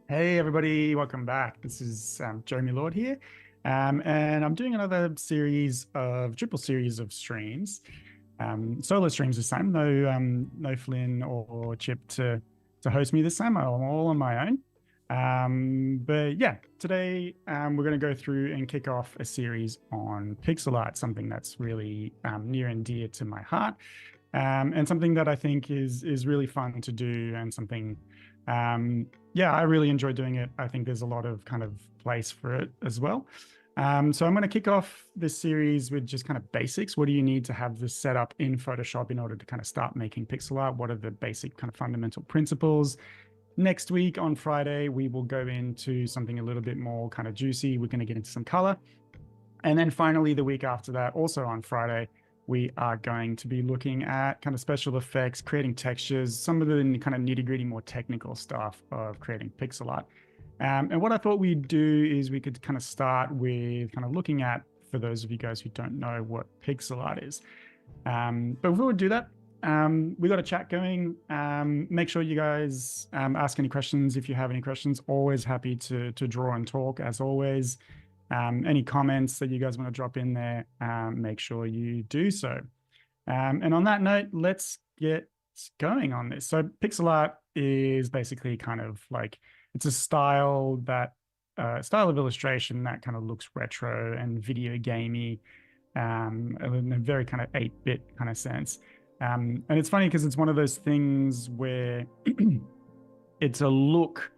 Hey everybody, welcome back. This is Jeremy Lord here, and I'm doing another triple series of streams. Solo streams this time. No Flynn or Chip to host me this time. I'm all on my own. But yeah, today we're going to go through and kick off a series on pixel art, something that's really near and dear to my heart, and something that I think is really fun to do, and something. Yeah, I really enjoy doing it. I think there's a lot of kind of place for it as well. So I'm going to kick off this series with just kind of basics. What do you need to have this set up in Photoshop in order to kind of start making pixel art? What are the basic kind of fundamental principles? Next week on Friday, we will go into something a little bit more kind of juicy. We're going to get into some color. And then finally, the week after that, also on Friday, we are going to be looking at kind of special effects, creating textures, some of the kind of nitty-gritty, more technical stuff of creating pixel art. And what I thought we'd do is we could kind of start with kind of looking at, for those of you guys who don't know what pixel art is. But before we do that, we got a chat going. Make sure you guys ask any questions if you have any questions. Always happy to draw and talk, as always. Any comments that you guys want to drop in there, make sure you do so. And on that note, let's get going on this. So pixel art is basically kind of like, it's a style of illustration that kind of looks retro and video gamey, in a very kind of 8-bit kind of sense. And it's funny because it's one of those things where it's a look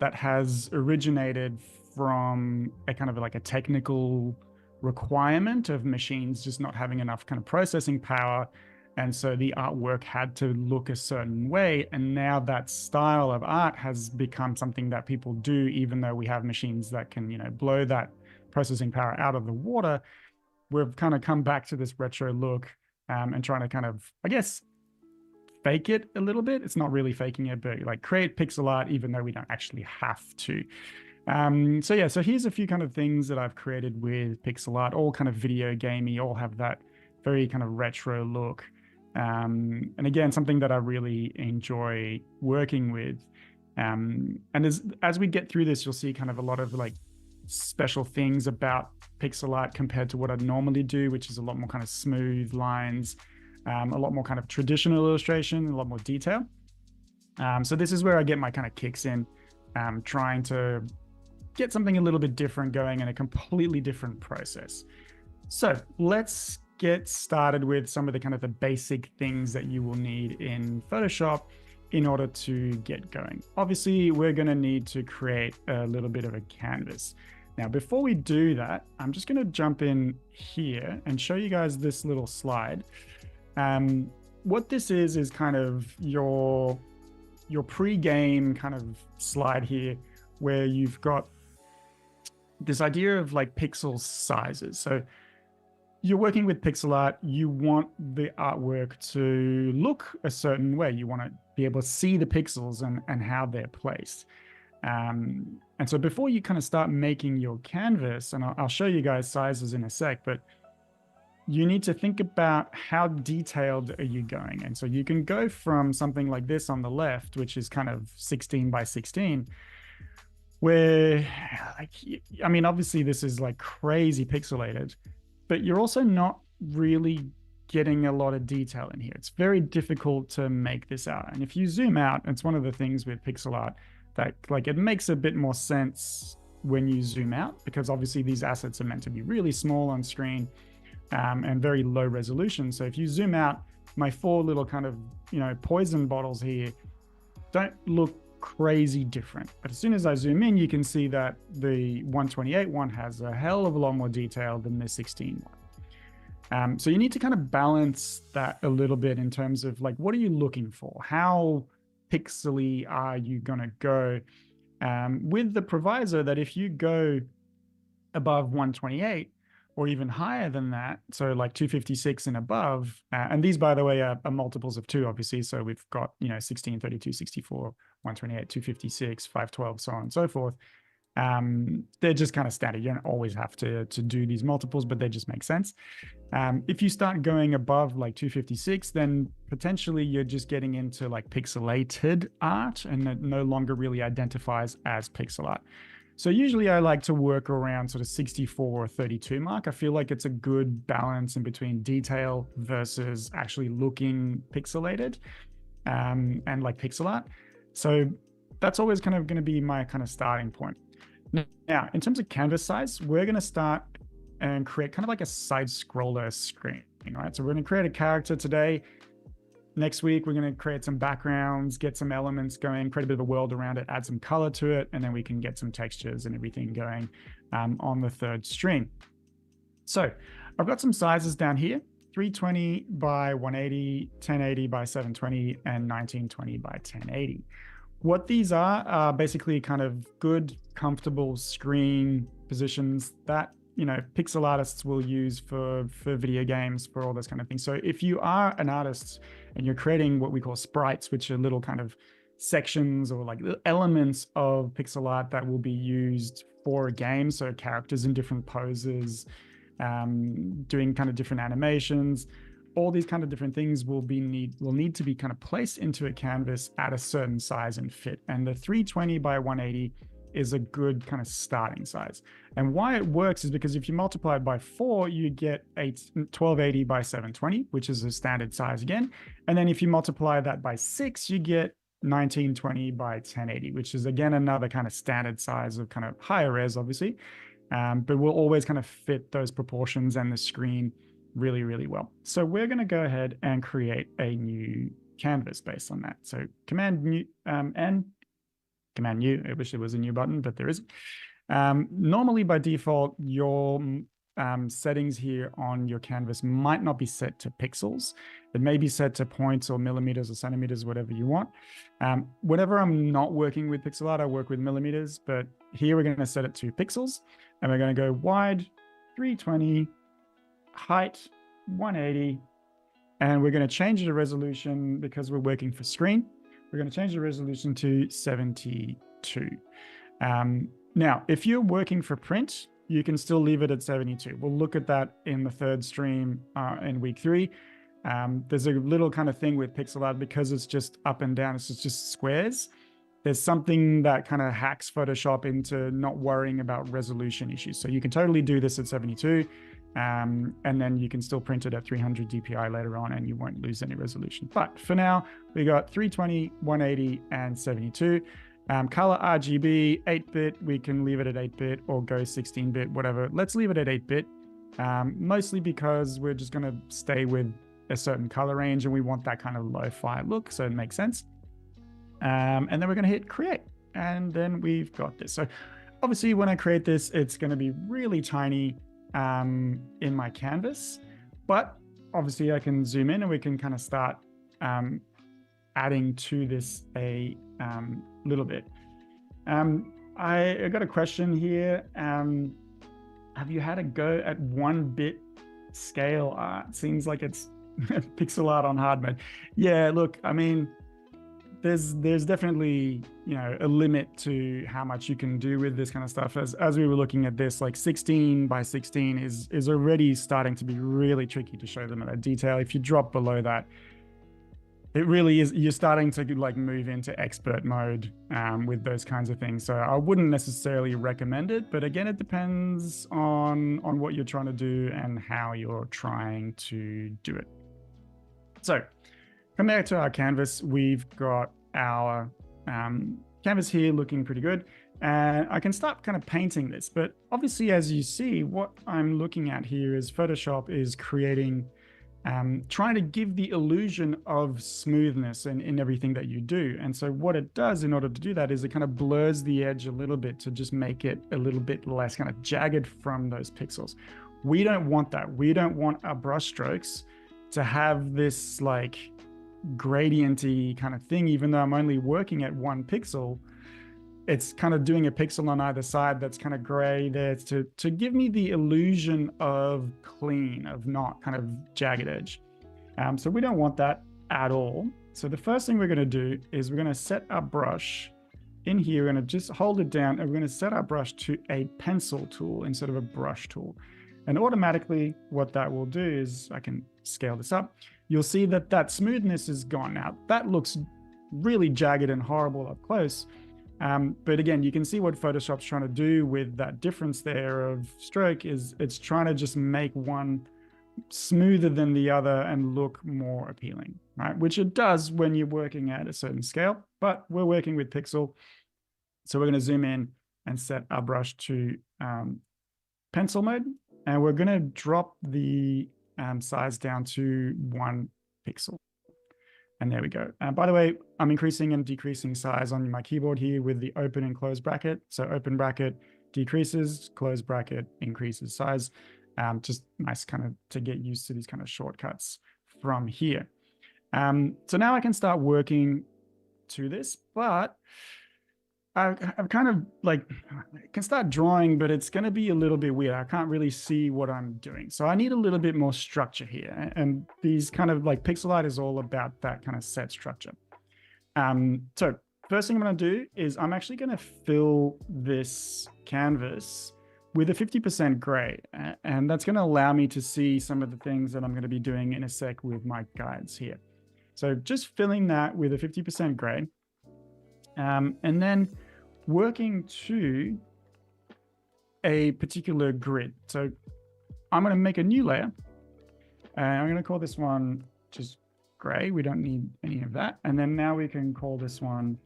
that has originated from a kind of like a technical requirement of machines just not having enough kind of processing power. And so the artwork had to look a certain way. And now that style of art has become something that people do, even though we have machines that can, blow that processing power out of the water. We've kind of come back to this retro look, and trying to kind of, I guess, fake it a little bit. It's not really faking it, but like create pixel art, even though we don't actually have to. So here's a few kind of things that I've created with pixel art, all kind of video gamey, all have that very kind of retro look. And again, something that I really enjoy working with. And as we get through this, you'll see kind of a lot of like special things about pixel art compared to what I'd normally do, which is a lot more kind of smooth lines, a lot more kind of traditional illustration, a lot more detail. So this is where I get my kind of kicks in, trying to get something a little bit different going in a completely different process. So let's get started with some of the kind of the basic things that you will need in Photoshop in order to get going. Obviously, we're going to need to create a little bit of a canvas. Now, before we do that, I'm just going to jump in here and show you guys this little slide. What this is kind of your pre-game kind of slide here, where you've got this idea of like pixel sizes. So you're working with pixel art, you want the artwork to look a certain way. You want to be able to see the pixels and how they're placed. And so before you kind of start making your canvas, and I'll show you guys sizes in a sec, but you need to think about how detailed are you going. And so you can go from something like this on the left, which is kind of 16 by 16, where, like, I mean, obviously this is like crazy pixelated, but you're also not really getting a lot of detail in here. It's very difficult to make this out. And if you zoom out, it's one of the things with pixel art that like it makes a bit more sense when you zoom out, because obviously these assets are meant to be really small on screen, and very low resolution. So if you zoom out, my 4 little kind of, poison bottles here don't look crazy different. But as soon as I zoom in, you can see that the 128 one has a hell of a lot more detail than the 16 one. So you need to kind of balance that a little bit in terms of like, what are you looking for? How pixely are you going to go? With the proviso that if you go above 128 or even higher than that, so like 256 and above, and these, by the way, are multiples of 2, obviously. So we've got, 16, 32, 64, 128, 256, 512, so on and so forth. They're just kind of standard. You don't always have to do these multiples, but they just make sense. If you start going above like 256, then potentially you're just getting into like pixelated art, and it no longer really identifies as pixel art. So usually I like to work around sort of 64 or 32 mark. I feel like it's a good balance in between detail versus actually looking pixelated, and like pixel art. So that's always kind of going to be my kind of starting point. Now, in terms of canvas size, we're going to start and create kind of like a side scroller screen, right? So we're going to create a character today. Next week, we're going to create some backgrounds, get some elements going, create a bit of a world around it, add some color to it, and then we can get some textures and everything going on the third stream. So I've got some sizes down here: 320 by 180, 1080 by 720, and 1920 by 1080. What these are basically kind of good, comfortable screen positions that, you know, pixel artists will use for video games, for all those kind of things. So if you are an artist and you're creating what we call sprites, which are little kind of sections or like elements of pixel art that will be used for a game, so characters in different poses, doing kind of different animations, all these kind of different things will need to be kind of placed into a canvas at a certain size and fit. And the 320 by 180 is a good kind of starting size. And why it works is because if you multiply it by 4, you get 1280 by 720, which is a standard size again. And then if you multiply that by 6, you get 1920 by 1080, which is again another kind of standard size of kind of higher res, obviously. But we'll always kind of fit those proportions and the screen really, really well. So we're going to go ahead and create a new canvas based on that. So Command New and Command New. I wish there was a new button, but there isn't. Normally, by default, your settings here on your canvas might not be set to pixels. It may be set to points or millimeters or centimeters, whatever you want. Whenever I'm not working with pixel art, I work with millimeters, but here we're going to set it to pixels, and we're going to go wide 320, height 180, and we're going to change the resolution because we're working for screen. We're going to change the resolution to 72. Now, if you're working for print, you can still leave it at 72. We'll look at that in the third stream in week 3. There's a little kind of thing with pixel art because it's just up and down. It's just squares. There's something that kind of hacks Photoshop into not worrying about resolution issues. So you can totally do this at 72. And then you can still print it at 300 DPI later on and you won't lose any resolution. But for now, we got 320, 180, and 72. Color RGB, 8-bit, we can leave it at 8-bit or go 16-bit, whatever. Let's leave it at 8-bit, mostly because we're just going to stay with a certain color range and we want that kind of lo-fi look, so it makes sense. And then we're going to hit create, and then we've got this. So obviously when I create this, it's going to be really tiny in my canvas, but obviously I can zoom in and we can kind of start adding to this a little bit. I got a question here. Have you had a go at 1-bit scale art? Seems like it's pixel art on hard mode. Yeah, look, I mean, there's definitely, you know, a limit to how much you can do with this kind of stuff. As we were looking at this, like 16 by 16 is already starting to be really tricky to show them that detail. If you drop below that, it really is, you're starting to like move into expert mode with those kinds of things. So I wouldn't necessarily recommend it, but again, it depends on what you're trying to do and how you're trying to do it. So come back to our canvas. We've got our canvas here looking pretty good. And I can start kind of painting this, but obviously, as you see, what I'm looking at here is Photoshop is creating, trying to give the illusion of smoothness in everything that you do. And so what it does in order to do that is it kind of blurs the edge a little bit to just make it a little bit less kind of jagged from those pixels. We don't want that. We don't want our brush strokes to have this like gradient-y kind of thing. Even though I'm only working at 1 pixel, it's kind of doing a pixel on either side that's kind of gray there to give me the illusion of clean, of not kind of jagged edge. So we don't want that at all. So the first thing we're going to do is we're going to set our brush in here, we're going to just hold it down and we're going to set our brush to a pencil tool instead of a brush tool. And automatically what that will do is, I can scale this up, you'll see that that smoothness is gone. Now that looks really jagged and horrible up close. But again, you can see what Photoshop's trying to do with that difference there of stroke is it's trying to just make one smoother than the other and look more appealing, right? Which it does when you're working at a certain scale, but we're working with pixel. So we're going to zoom in and set our brush to pencil mode. And we're going to drop the size down to 1 pixel. And there we go. By the way, I'm increasing and decreasing size on my keyboard here with the open and close bracket. So open bracket decreases, close bracket increases size. Just nice kind of to get used to these kind of shortcuts from here. So now I can start working to this, but I've kind of like, I can start drawing, but it's going to be a little bit weird. I can't really see what I'm doing. So I need a little bit more structure here. And these kind of like pixel art is all about that kind of set structure. So first thing I'm going to do is I'm actually going to fill this canvas with a 50% gray. And that's going to allow me to see some of the things that I'm going to be doing in a sec with my guides here. So just filling that with a 50% gray. And then working to a particular grid. So I'm going to make a new layer. And I'm going to call this one just gray. We don't need any of that. And then now we can call this one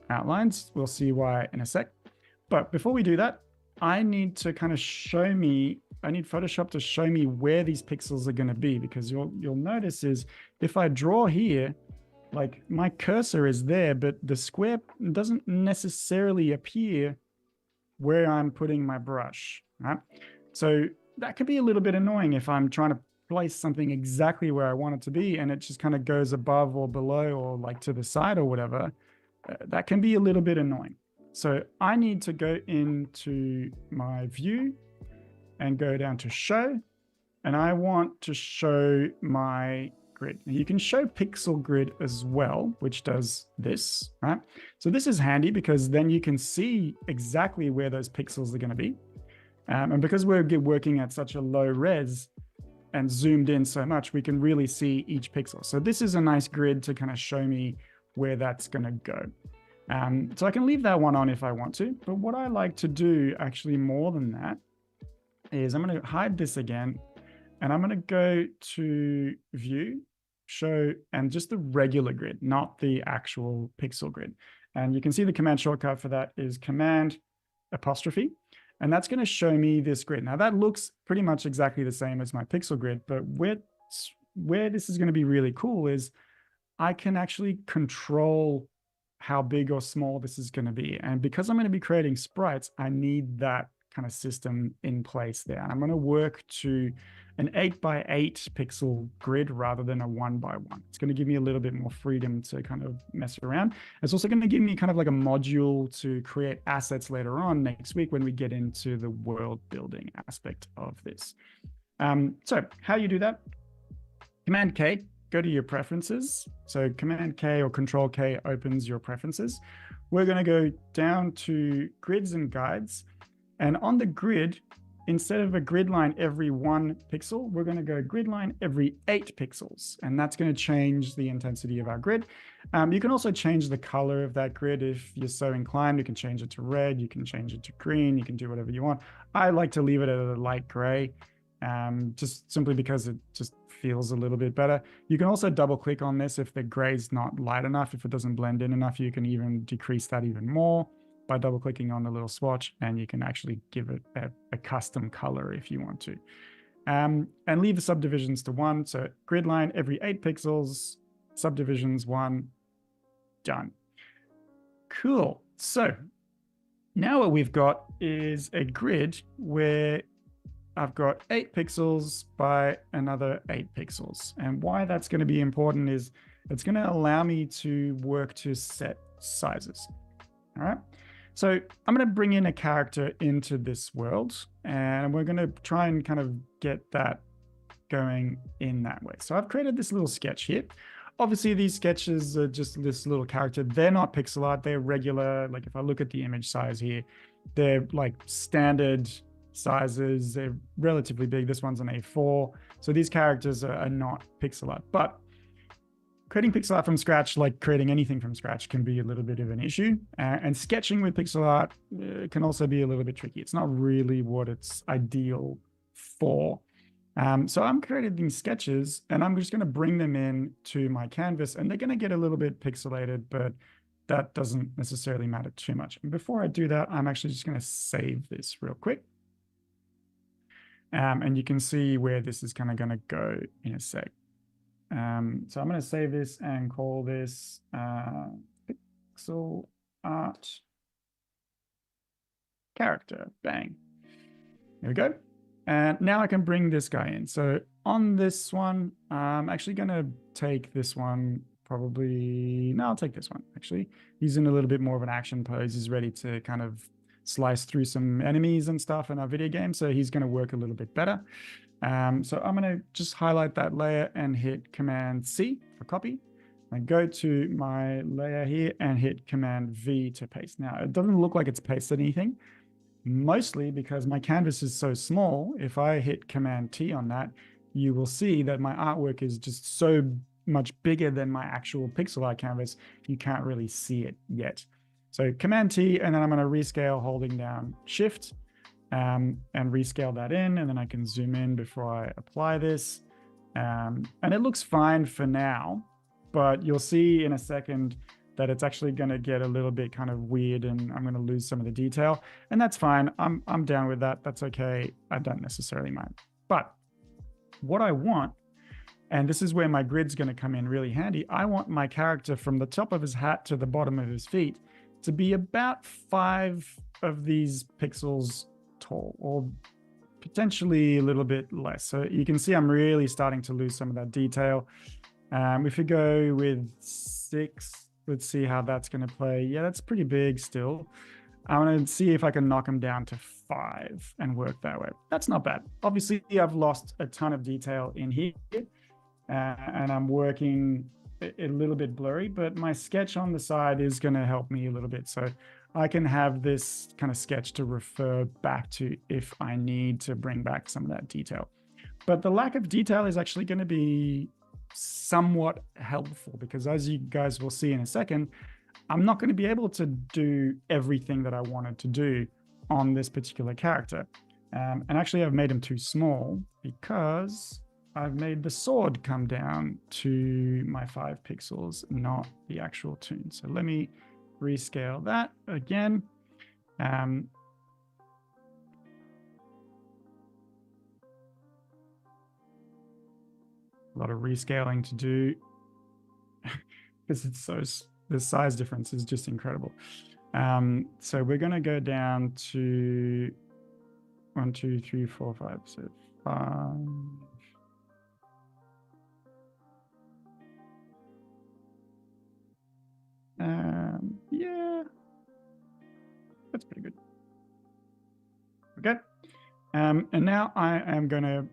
outlines. We'll see why in a sec. But before we do that, I need to kind of show me, I need Photoshop to show me where these pixels are going to be, because you'll notice is if I draw here, like my cursor is there, but the square doesn't necessarily appear where I'm putting my brush, right? So that could be a little bit annoying if I'm trying to place something exactly where I want it to be and it just kind of goes above or below or like to the side or whatever. That can be a little bit annoying. So I need to go into my view and go down to show, and I want to show my grid. Now you can show pixel grid as well, which does this, right? So this is handy because then you can see exactly where those pixels are going to be. And because we're working at such a low res and zoomed in so much, we can really see each pixel. So this is a nice grid to kind of show me where that's going to go. So I can leave that one on if I want to, but what I like to do actually more than that is I'm going to hide this again, and I'm going to go to view, show, and just the regular grid, not the actual pixel grid. And you can see the command shortcut for that is command apostrophe, and that's going to show me this grid. Now that looks pretty much exactly the same as my pixel grid, but where this is going to be really cool is I can actually control how big or small this is going to be. And because I'm going to be creating sprites, I need that kind of system in place there. And I'm going to work to an 8x8 pixel grid rather than a 1x1. It's going to give me a little bit more freedom to kind of mess around. It's also going to give me kind of like a module to create assets later on next week when we get into the world building aspect of this. So how you do that? Command K. Go to your preferences. So Command K or Control K opens your preferences. We're going to go down to grids and guides. And on the grid, instead of a grid line every 1 pixel, we're going to go grid line every 8 pixels. And that's going to change the intensity of our grid. You can also change the color of that grid if you're so inclined. You can change it to red, you can change it to green, you can do whatever you want. I like to leave it at a light gray, just simply because it just feels a little bit better. You can also double click on this if the gray is not light enough. If it doesn't blend in enough, you can even decrease that even more by double clicking on the little swatch, and you can actually give it a custom color if you want to. And leave the subdivisions to 1. So grid line every 8 pixels, subdivisions 1, done. Cool. So now what we've got is a grid where I've got 8 pixels by another 8 pixels. And why that's going to be important is it's going to allow me to work to set sizes. All right. So I'm going to bring in a character into this world, and we're going to try and kind of get that going in that way. So I've created this little sketch here. Obviously, these sketches are just this little character. They're not pixel art. They're regular. Like if I look at the image size here, they're like standard sizes. They're relatively big. This one's an A4. So these characters are not pixel art. But creating pixel art from scratch, like creating anything from scratch, can be a little bit of an issue. And sketching with pixel art can also be a little bit tricky. It's not really what it's ideal for. So I'm creating these sketches and I'm just going to bring them in to my canvas, and they're going to get a little bit pixelated, but that doesn't necessarily matter too much. And before I do that, I'm actually just going to save this real quick. And you can see where this is kind of going to go in a sec. So I'm going to save this and call this pixel art character. Bang. There we go. And now I can bring this guy in. So on this one, I'm actually going to take this one probably. No, I'll take this one, actually. He's in a little bit more of an action pose. He's ready to kind of slice through some enemies and stuff in our video game. So he's going to work a little bit better. So I'm going to just highlight that layer and hit Command C for copy. And go to my layer here and hit Command V to paste. Now, it doesn't look like it's pasted anything, mostly because my canvas is so small. If I hit Command T on that, you will see that my artwork is just so much bigger than my actual pixel art canvas. You can't really see it yet. So Command T, and then I'm going to rescale holding down Shift. And rescale that in, and then I can zoom in before I apply this. And it looks fine for now, but you'll see in a second that it's actually going to get a little bit kind of weird, and I'm going to lose some of the detail, and that's fine. I'm down with that. That's okay. I don't necessarily mind. But what I want, and this is where my grid's going to come in really handy, I want my character from the top of his hat to the bottom of his feet to be about 5 of these pixels tall, or potentially a little bit less. So you can see I'm really starting to lose some of that detail. If we go with 6, let's see how that's going to play. Yeah, that's pretty big still. I'm going to see if I can knock them down to 5 and work that way. That's not bad. Obviously, I've lost a ton of detail in here, and I'm working a little bit blurry, but my sketch on the side is going to help me a little bit. So I can have this kind of sketch to refer back to if I need to bring back some of that detail. But the lack of detail is actually going to be somewhat helpful, because as you guys will see in a second, I'm not going to be able to do everything that I wanted to do on this particular character. And actually, I've made him too small because I've made the sword come down to my 5 pixels, not the actual toon. So let me rescale that again. A lot of rescaling to do because it's so, the size difference is just incredible. So we're going to go down to 1, 2, 3, 4, 5, so 5. Yeah, that's pretty good. Okay. And now I am going to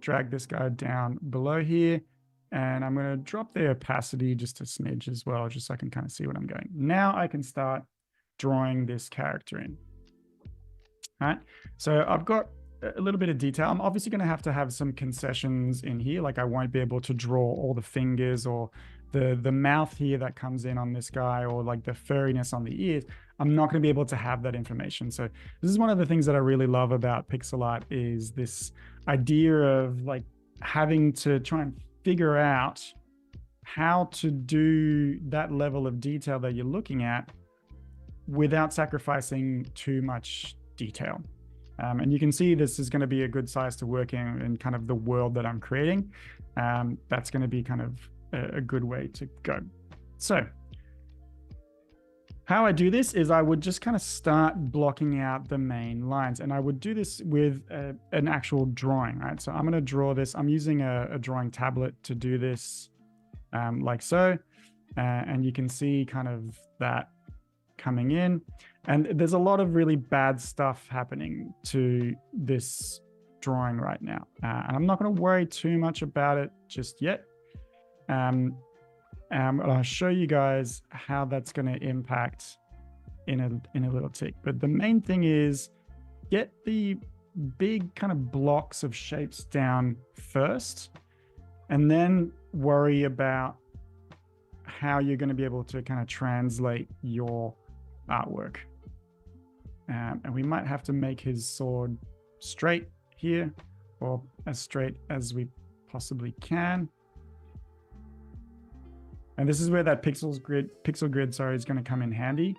drag this guy down below here, and I'm going to drop the opacity just a smidge as well, just so I can kind of see what I'm going. Now I can start drawing this character in. All right. So I've got a little bit of detail. I'm obviously going to have some concessions in here. Like I won't be able to draw all the fingers or the mouth here that comes in on this guy, or like the furriness on the ears. I'm not going to be able to have that information. So this is one of the things that I really love about pixel art, is this idea of like having to try and figure out how to do that level of detail that you're looking at without sacrificing too much detail. And you can see this is going to be a good size to work in kind of the world that I'm creating. That's going to be kind of a good way to go. So how I do this is I would just kind of start blocking out the main lines, and I would do this with an actual drawing, right? So I'm going to draw this. I'm using a drawing tablet to do this, like so. And you can see kind of that coming in. And there's a lot of really bad stuff happening to this drawing right now. And I'm not going to worry too much about it just yet. And I'll show you guys how that's going to impact in a little tick. But the main thing is get the big kind of blocks of shapes down first, and then worry about how you're going to be able to kind of translate your artwork. And we might have to make his sword straight here, or as straight as we possibly can. And this is where that pixel grid, is going to come in handy,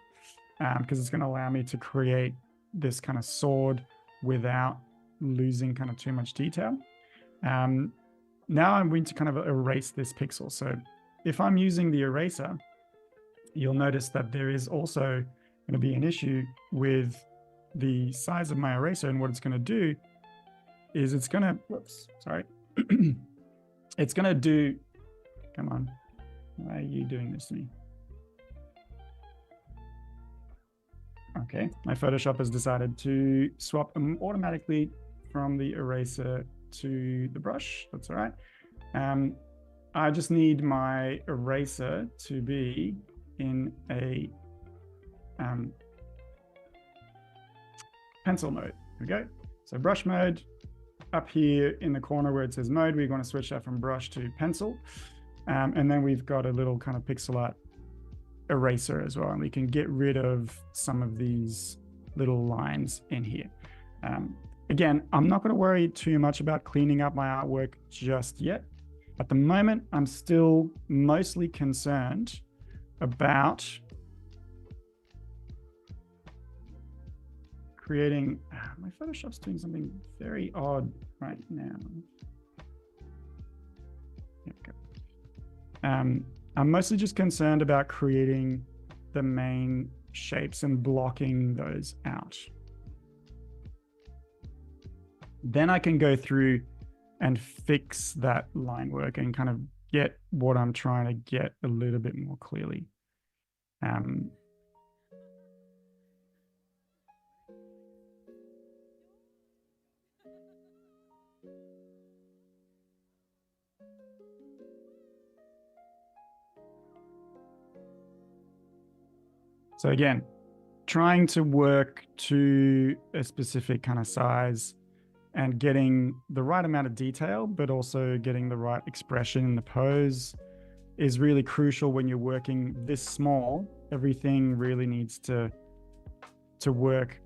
because it's going to allow me to create this kind of sword without losing kind of too much detail. Now I'm going to kind of erase this pixel. So if I'm using the eraser, you'll notice that there is also going to be an issue with the size of my eraser. And what it's going to do is it's going to, whoops, sorry. It's going to do, come on, why are you doing this to me? Okay, my Photoshop has decided to swap automatically from the eraser to the brush. That's all right. I just need my eraser to be in a pencil mode. Here we go. So brush mode, up here in the corner where it says mode, we're going to switch that from brush to pencil. And then we've got a little kind of pixel art eraser as well. And we can get rid of some of these little lines in here. Again, I'm not going to worry too much about cleaning up my artwork just yet. At the moment, I'm still mostly concerned about creating, my Photoshop's doing something very odd right now. There we go. I'm mostly just concerned about creating the main shapes and blocking those out. Then I can go through and fix that line work and kind of get what I'm trying to get a little bit more clearly. So again, trying to work to a specific kind of size and getting the right amount of detail, but also getting the right expression in the pose is really crucial when you're working this small. Everything really needs to work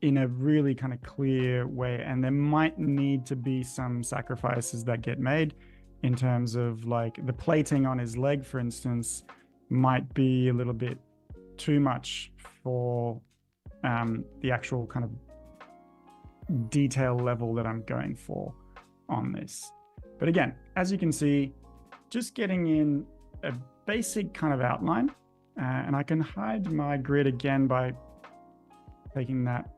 in a really kind of clear way. And there might need to be some sacrifices that get made in terms of like the plating on his leg, for instance, might be a little bit too much for the actual kind of detail level that I'm going for on this. But again, as you can see, just getting in a basic kind of outline, and I can hide my grid again by taking that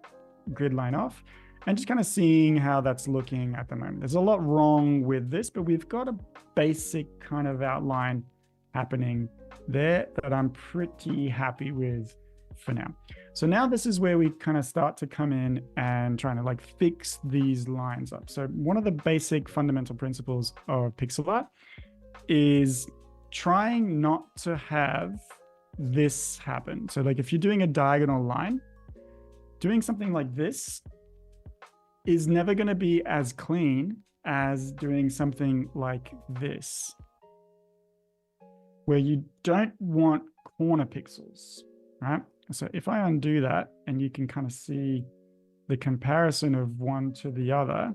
grid line off and just kind of seeing how that's looking at the moment. There's a lot wrong with this, but we've got a basic kind of outline happening there that I'm pretty happy with for now. So now this is where we kind of start to come in and trying to like fix these lines up. So one of the basic fundamental principles of pixel art is trying not to have this happen. So like if you're doing a diagonal line, doing something like this is never going to be as clean as doing something like this, where you don't want corner pixels, right? So if I undo that and you can kind of see the comparison of one to the other,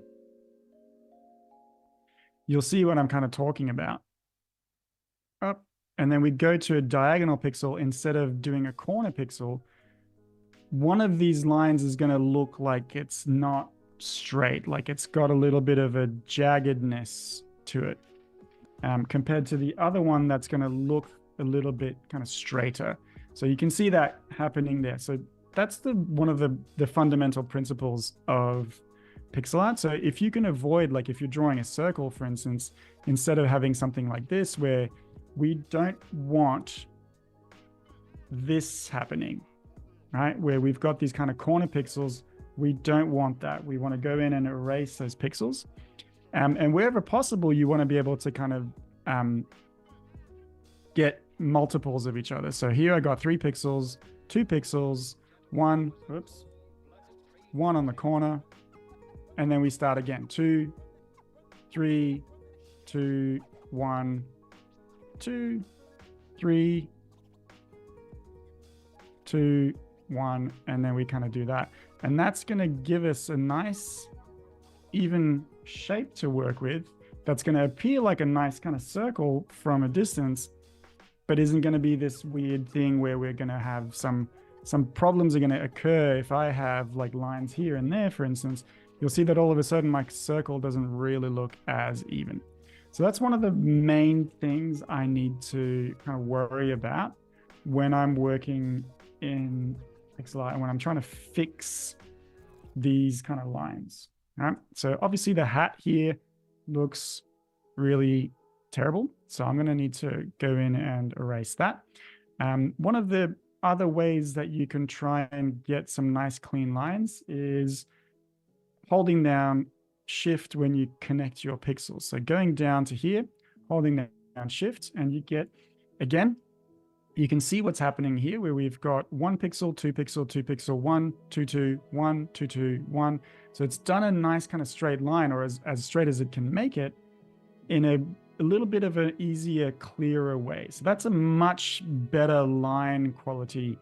you'll see what I'm kind of talking about. Up, and then we go to a diagonal pixel instead of doing a corner pixel. One of these lines is going to look like it's not straight, like it's got a little bit of a jaggedness to it, compared to the other one that's going to look a little bit kind of straighter. So you can see that happening there. So that's one of the fundamental principles of pixel art. So if you can avoid, like if you're drawing a circle, for instance, instead of having something like this, where we don't want this happening, right? Where we've got these kind of corner pixels, we don't want that. We want to go in and erase those pixels. And wherever possible, you want to be able to kind of get multiples of each other. So here I got 3 pixels, 2 pixels, one on the corner, and then we start again. 2, 3, 2, 1, 2, 3, 2, 1, and then we kind of do that. And that's going to give us a nice even shape to work with that's going to appear like a nice kind of circle from a distance, but isn't going to be this weird thing where we're going to have some problems are going to occur. If I have like lines here and there, for instance, you'll see that all of a sudden my circle doesn't really look as even. So that's one of the main things I need to kind of worry about when I'm working in pixel art and when I'm trying to fix these kind of lines. Right? So obviously the hat here looks really terrible. So I'm going to need to go in and erase that. One of the other ways that you can try and get some nice clean lines is holding down Shift when you connect your pixels. So going down to here, holding down Shift, and you get, again, you can see what's happening here where we've got 1 pixel, 2 pixel, 2 pixel, 1, 2, 2, 1, 2, 2, 1. So it's done a nice kind of straight line, or as straight as it can make it, in a little bit of an easier, clearer way. So that's a much better line quality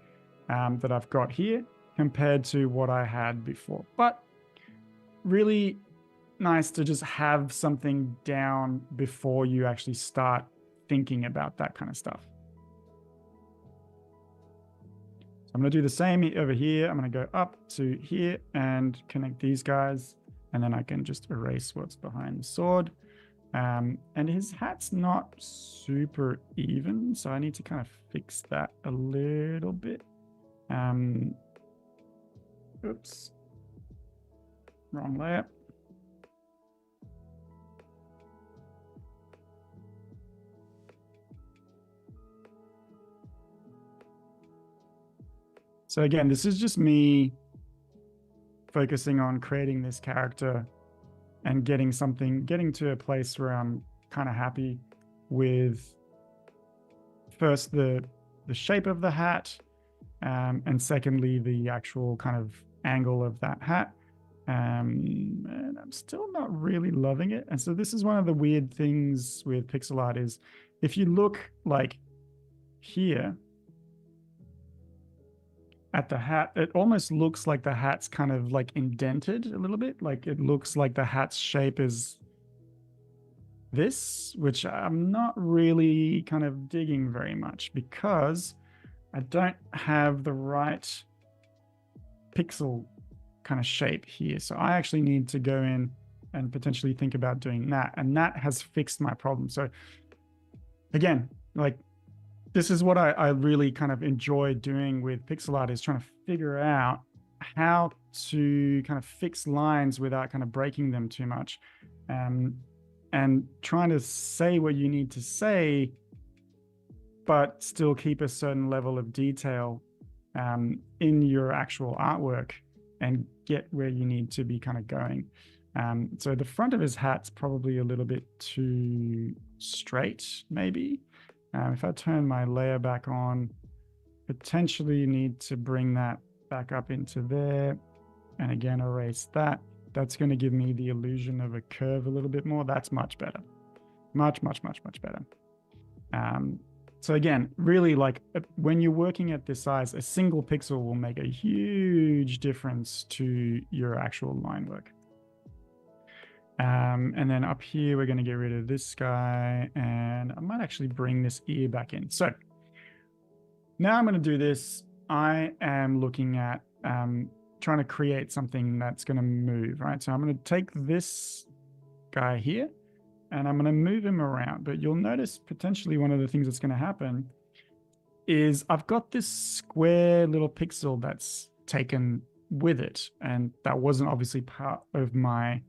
that I've got here compared to what I had before. But really nice to just have something down before you actually start thinking about that kind of stuff. So I'm going to do the same over here. I'm going to go up to here and connect these guys, and then I can just erase what's behind the sword. And his hat's not super even, so I need to kind of fix that a little bit. Oops, wrong layer. So again, this is just me focusing on creating this character and getting to a place where I'm kind of happy with first the shape of the hat, and secondly, the actual kind of angle of that hat. And I'm still not really loving it. And so this is one of the weird things with pixel art is if you look like here at the hat, it almost looks like the hat's kind of like indented a little bit. Like it looks like the hat's shape is this, which I'm not really kind of digging very much because I don't have the right pixel kind of shape here. So I actually need to go in and potentially think about doing that. And that has fixed my problem. So again, like, this is what I really kind of enjoy doing with pixel art, is trying to figure out how to kind of fix lines without kind of breaking them too much, and trying to say what you need to say, but still keep a certain level of detail in your actual artwork and get where you need to be kind of going. So the front of his hat's probably a little bit too straight, maybe. If I turn my layer back on, potentially need to bring that back up into there, and again, erase that. That's going to give me the illusion of a curve a little bit more. That's much better. Much, much, much, much better. So again, really, like when you're working at this size, a single pixel will make a huge difference to your actual line work. And then up here, we're going to get rid of this guy, and I might actually bring this ear back in. So now I'm going to do this. I am looking at trying to create something that's going to move, right? So I'm going to take this guy here and I'm going to move him around. But you'll notice potentially one of the things that's going to happen is I've got this square little pixel that's taken with it. And that wasn't obviously part of my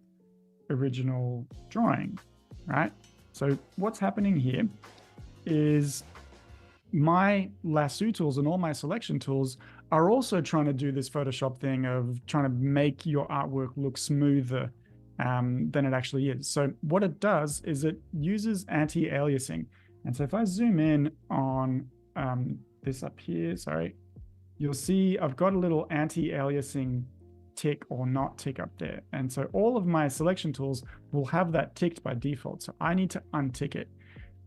original drawing, right? So what's happening here is my lasso tools and all my selection tools are also trying to do this Photoshop thing of trying to make your artwork look smoother than it actually is. So what it does is it uses anti-aliasing. And so if I zoom in on this up here, sorry, you'll see I've got a little anti-aliasing tick or not tick up there. And so all of my selection tools will have that ticked by default. So I need to untick it.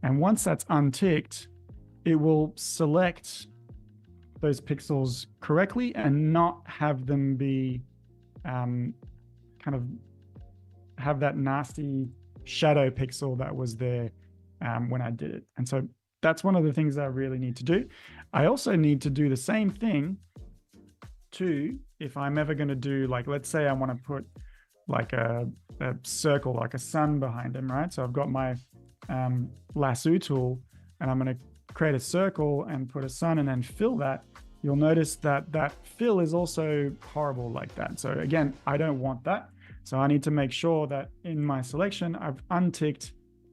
And once that's unticked, it will select those pixels correctly and not have them be kind of have that nasty shadow pixel that was there when I did it. And so that's one of the things that I really need to do. I also need to do the same thing too if I'm ever going to do, like, let's say I want to put like a circle, like a sun behind him, right? So I've got my lasso tool and I'm going to create a circle and put a sun and then fill that. You'll notice that that fill is also horrible like that. So again, I don't want that. So I need to make sure that in my selection, I've unticked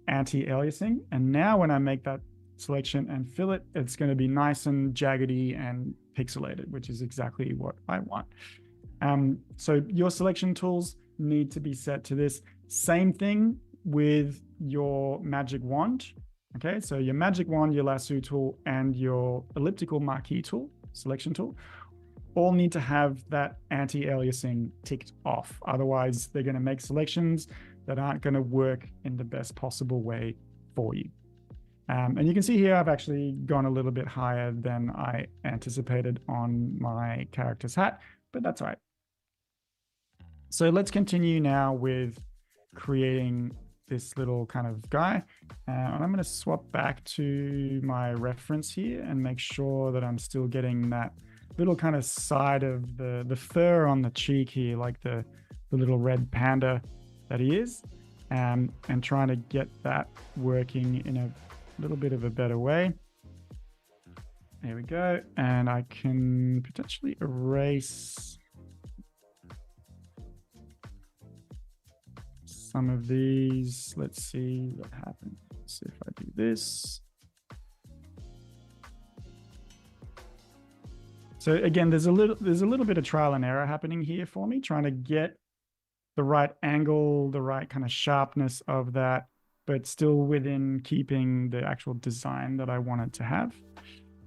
anti-aliasing. And now when I make that selection and fill it, it's going to be nice and jaggedy and pixelated, which is exactly what I want. So your selection tools need to be set to this. Same thing with your magic wand. Okay, so your magic wand, your lasso tool, and your elliptical marquee tool, selection tool, all need to have that anti-aliasing ticked off. Otherwise, they're going to make selections that aren't going to work in the best possible way for you. And you can see here, I've actually gone a little bit higher than I anticipated on my character's hat, but that's all right. So let's continue now with creating this little kind of guy. And I'm going to swap back to my reference here and make sure that I'm still getting that little kind of side of the fur on the cheek here, like the little red panda that he is, and trying to get that working in a little bit of a better way. There we go. And I can potentially erase some of these. Let's see what happens if I do this. So again, there's a little bit of trial and error happening here for me, trying to get the right angle, the right kind of sharpness of that, but still within keeping the actual design that I wanted to have.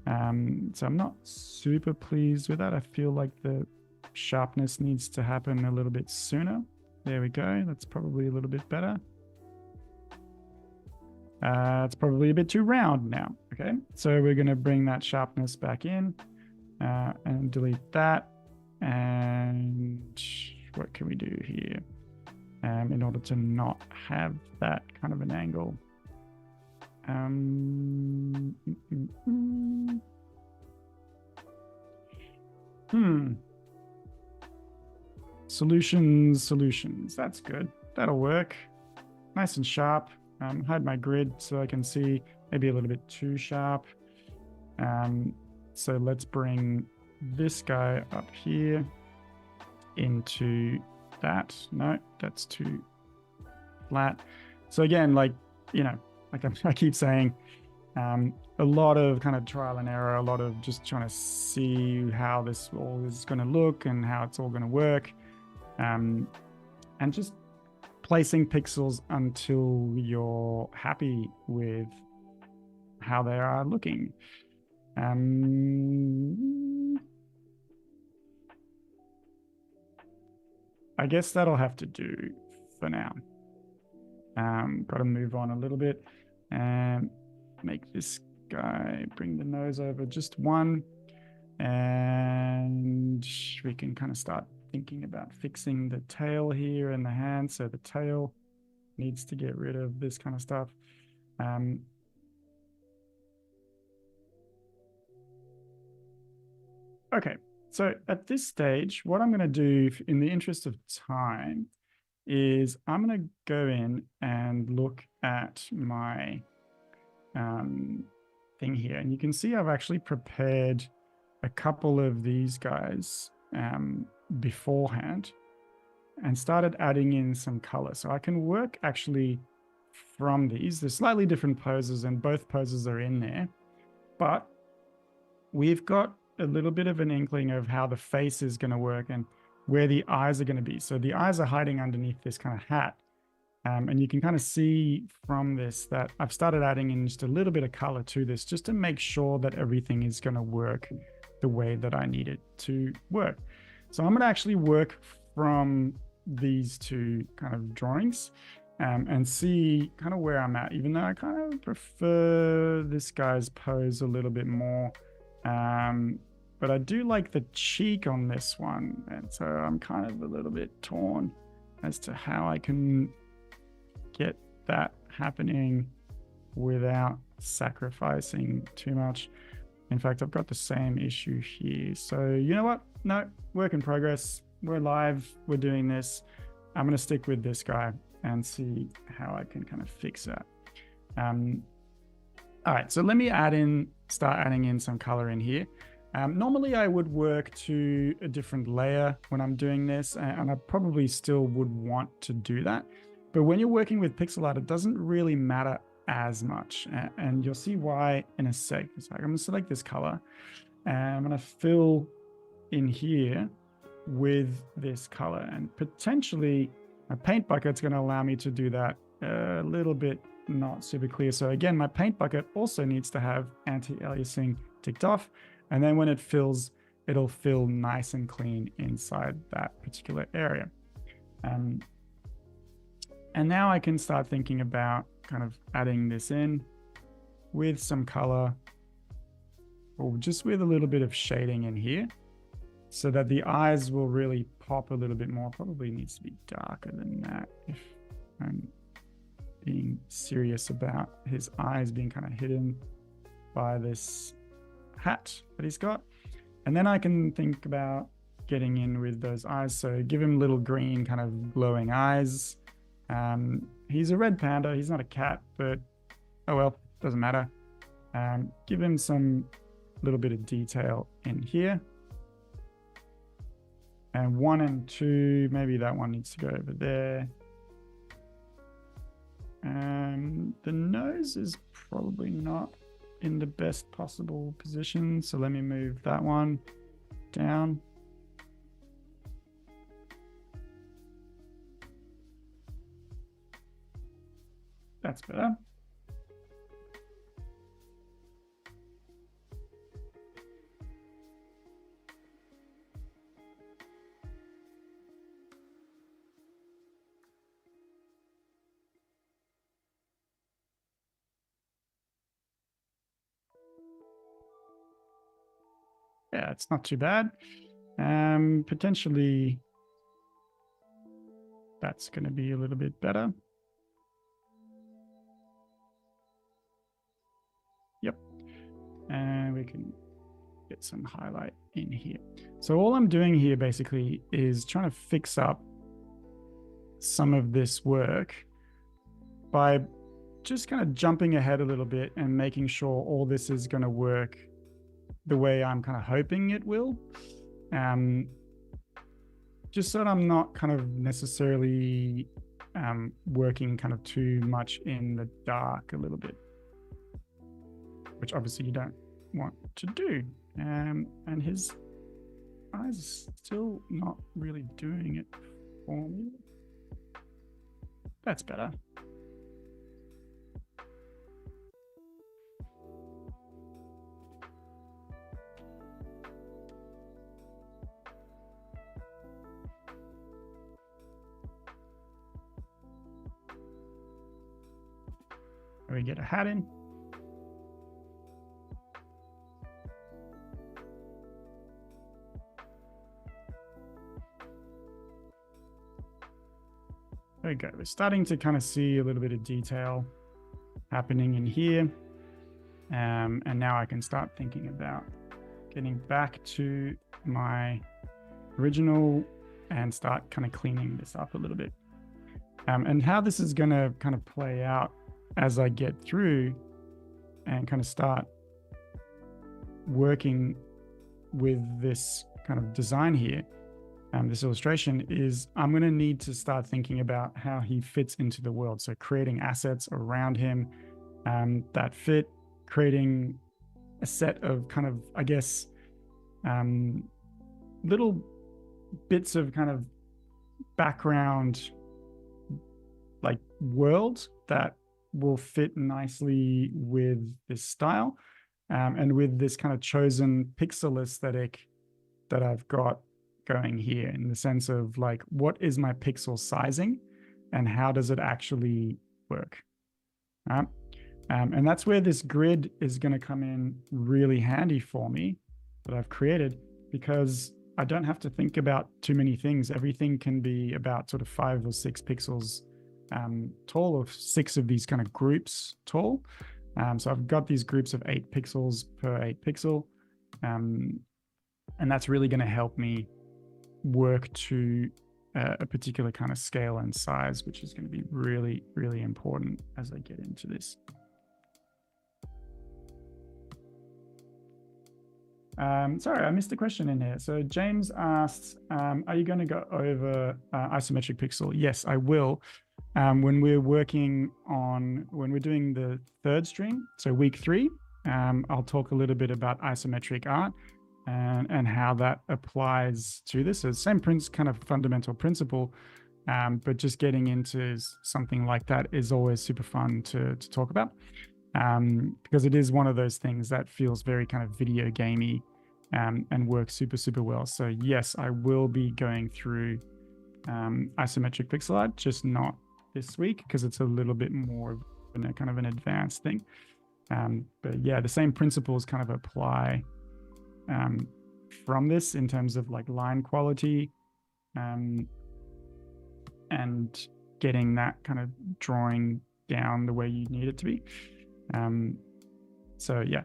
So I'm not super pleased with that. I feel like the sharpness needs to happen a little bit sooner. There we go. That's probably a little bit better. It's probably a bit too round now. Okay, so we're going to bring that sharpness back in and delete that. And what can we do here in order to not have that kind of an angle? Solutions. That's good. That'll work. Nice and sharp. Hide my grid so I can see maybe a little bit too sharp. So let's bring this guy up here into that. No, that's too flat. So again, like, you know, like I keep saying, a lot of kind of trial and error, a lot of just trying to see how this all is going to look and how it's all going to work. And just placing pixels until you're happy with how they are looking. I guess that'll have to do for now. Got to move on a little bit and make this guy, bring the nose over just one, and we can kind of start thinking about fixing the tail here and the hand. So the tail needs to get rid of this kind of stuff. Okay, so at this stage, what I'm going to do in the interest of time is I'm going to go in and look at my thing here. And you can see I've actually prepared a couple of these guys beforehand and started adding in some color. So I can work actually from these. There's slightly different poses and both poses are in there, but we've got a little bit of an inkling of how the face is going to work and where the eyes are going to be. So the eyes are hiding underneath this kind of hat. And you can kind of see from this that I've started adding in just a little bit of color to this just to make sure that everything is going to work the way that I need it to work. So I'm going to actually work from these two kind of drawings and see kind of where I'm at, even though I kind of prefer this guy's pose a little bit more. But I do like the cheek on this one. And so I'm kind of a little bit torn as to how I can get that happening without sacrificing too much. In fact, I've got the same issue here. So you know what? No, work in progress. We're live. We're doing this. I'm going to stick with this guy and see how I can kind of fix that. All right, so let me start adding in some color in here. Normally I would work to a different layer when I'm doing this, and I probably still would want to do that. But when you're working with pixel art, it doesn't really matter as much. And you'll see why in a sec. So I'm going to select this color and I'm going to fill in here with this color, and potentially a paint bucket's going to allow me to do that a little bit not super clear. So again, my paint bucket also needs to have anti-aliasing ticked off. And then when it fills, it'll fill nice and clean inside that particular area. And now I can start thinking about kind of adding this in with some color, or just with a little bit of shading in here, so that the eyes will really pop a little bit more. Probably needs to be darker than that if I'm being serious about his eyes being kind of hidden by this hat that he's got. And then I can think about getting in with those eyes. So give him little green kind of glowing eyes. He's a red panda. He's not a cat, but oh well, doesn't matter. Give him some little bit of detail in here. And 1 and 2, maybe that one needs to go over there. The nose is probably not in the best possible position, so let me move that one down. That's better. Yeah, it's not too bad. Potentially that's going to be a little bit better. Yep. And we can get some highlight in here. So all I'm doing here basically is trying to fix up some of this work by just kind of jumping ahead a little bit and making sure all this is going to work the way I'm kind of hoping it will. Just so that I'm not kind of necessarily working kind of too much in the dark a little bit, which obviously you don't want to do. And his eyes are still not really doing it for me. That's better. We get a hat in. There we go. We're starting to kind of see a little bit of detail happening in here. And now I can start thinking about getting back to my original and start kind of cleaning this up a little bit. And how this is going to kind of play out as I get through and kind of start working with this kind of design here, this illustration, is I'm going to need to start thinking about how he fits into the world. So creating assets around him that fit, creating a set of kind of, I guess, little bits of kind of background like world that will fit nicely with this style, and with this kind of chosen pixel aesthetic that I've got going here, in the sense of like, what is my pixel sizing and how does it actually work? Right? And that's where this grid is going to come in really handy for me that I've created, because I don't have to think about too many things. Everything can be about sort of 5 or 6 pixels tall, or 6 of these kind of groups tall. So I've got these groups of 8 pixels per 8 pixel. And that's really going to help me work to a particular kind of scale and size, which is going to be really, really important as I get into this. Sorry, I missed a question in here. So James asked, are you going to go over isometric pixel? Yes, I will. When we're doing the 3rd stream, so week 3, I'll talk a little bit about isometric art and how that applies to this. So same kind of fundamental principle, but just getting into something like that is always super fun to talk about, because it is one of those things that feels very kind of video gamey, and works super, super well. So yes, I will be going through isometric pixel art, just not this week because it's a little bit more of a kind of an advanced thing. But yeah, the same principles kind of apply from this in terms of like line quality, and getting that kind of drawing down the way you need it to be. So yeah,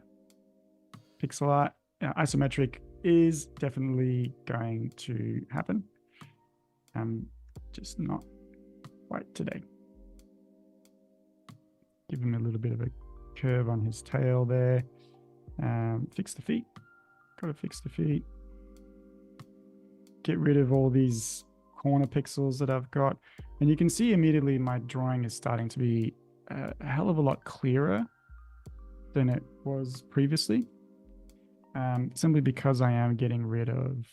pixel art, isometric is definitely going to happen. Just not quite today. Give him a little bit of a curve on his tail there. Fix the feet. Got to fix the feet. Get rid of all these corner pixels that I've got. And you can see immediately my drawing is starting to be a hell of a lot clearer than it was previously. Simply because I am getting rid of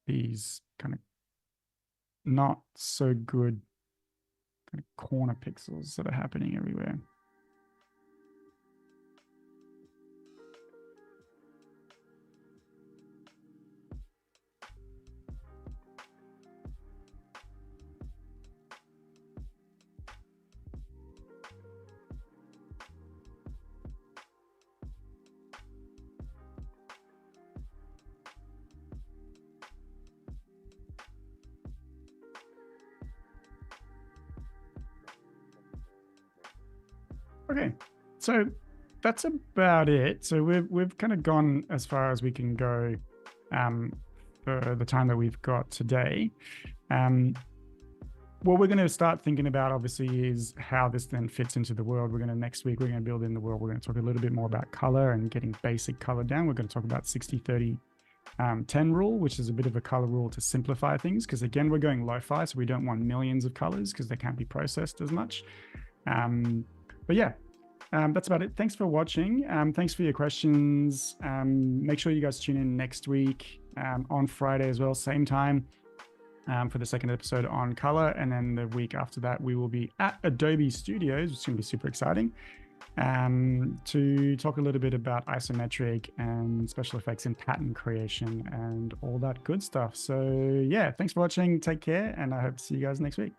these kind of not so good kind of corner pixels that are happening everywhere. Okay, so that's about it. So we've kind of gone as far as we can go for the time that we've got today. What we're going to start thinking about, obviously, is how this then fits into the world. Next week, we're going to build in the world. We're going to talk a little bit more about color and getting basic color down. We're going to talk about 60-30-10 rule, which is a bit of a color rule to simplify things. Because again, we're going lo-fi, so we don't want millions of colors because they can't be processed as much. But yeah, that's about it. Thanks for watching. Thanks for your questions. Make sure you guys tune in next week on Friday as well, same time, for the 2nd episode on color. And then the week after that, we will be at Adobe Studios, which is going to be super exciting, to talk a little bit about isometric and special effects and pattern creation and all that good stuff. So yeah, thanks for watching. Take care. And I hope to see you guys next week.